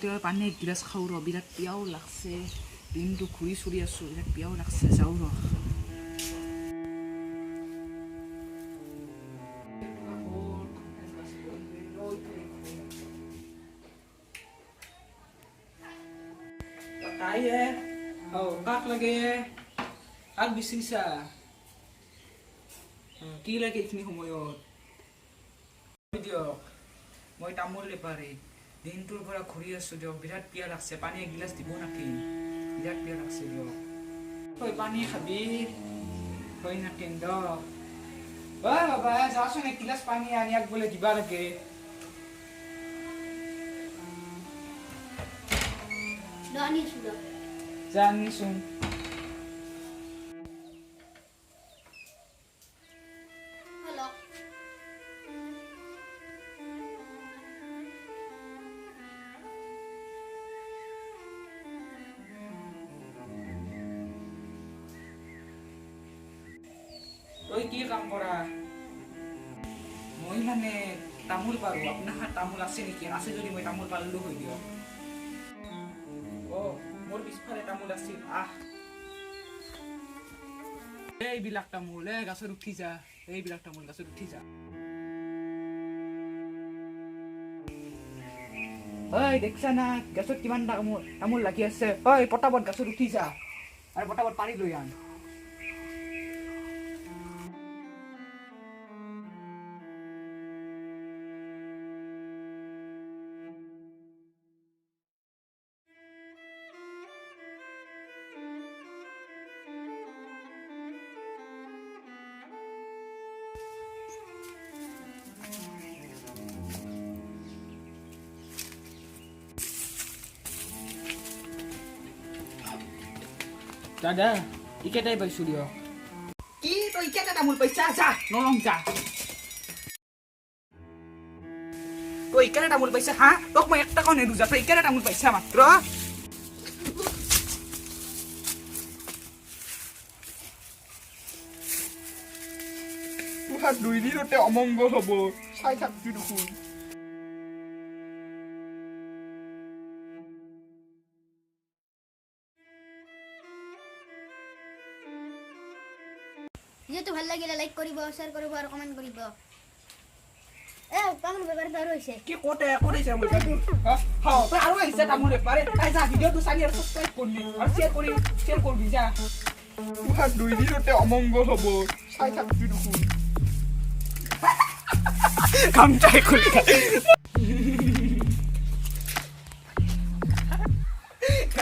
ৰাতিপুৱা পানী এগিলাচ খাওঁ ৰ বিৰাট পিয়াও লাগছে দিনটো ঘূৰি চুৰি আছোঁ বিৰাট পিয়াও লাগছে যাওঁ ৰ তাই কাক লাগে কাক বিচাৰিছা কি লাগে এইখিনি সময়ত দিয়ক মই তামোল নেপাৰে দিনটোৰ পৰা ঘূৰি আছোঁ দিয়ক বিৰাট পিয়া লাগছে পানী এগিলাচ দিব নাকি বিৰাট পিয়া লাগছে দিয়ক তই পানী খাবি হয় নাকি দিয়ক বাবা যাচোন এগিলাচ পানী আনিয়াক বোলে দিবা লাগে জানিছোন তই কি কাম কৰা মই মানে তামোল পাৰো আপোনাৰ তামোল আছে নেকি আছে যদি মই তামোল পালো হৈ দিয়ক মোৰ পিছফালে তামোল আছিল এইবিলাক তামোল গাছত উঠি যা এইবিলাক তামোল গাছত উঠি যা দেখছা না গাছত কিমান তামোল লাগি আছে পটাপট গাছত উঠি যা আৰু পটাপট পাৰি লৈ আন দাদা ইকেটাই পাইছো দিয়ক কি তই ইকেটা তামোল পাইছা যা নলং যা তই ইকেটা তামোল পাইছা হা তোক মই একটা কণ নেদু যা তই ইকেটা তামোল পাইছা মাত্ৰ তোহাৰ 2 দিনতে অমংগল হ'ব চাই থাকবি দেখোন ভিডিওটো ভাল লাগিলে লাইক কৰিব শেয়াৰ কৰিব আৰু কমেন্ট কৰিব তামোল বেপাৰ আৰু হৈছে কি কোটে কৰিছে মই তই আৰু আহিছে তামোল বেপাৰে তাই যা ভিডিওটো চালি আৰু সাবস্ক্ৰাইব কৰিবি আৰু শেয়াৰ কৰিবি যা তোহাৰ 2 দিনতে অমংগল হ'ব চাই থাকবি দেখোন কামটাই কৰি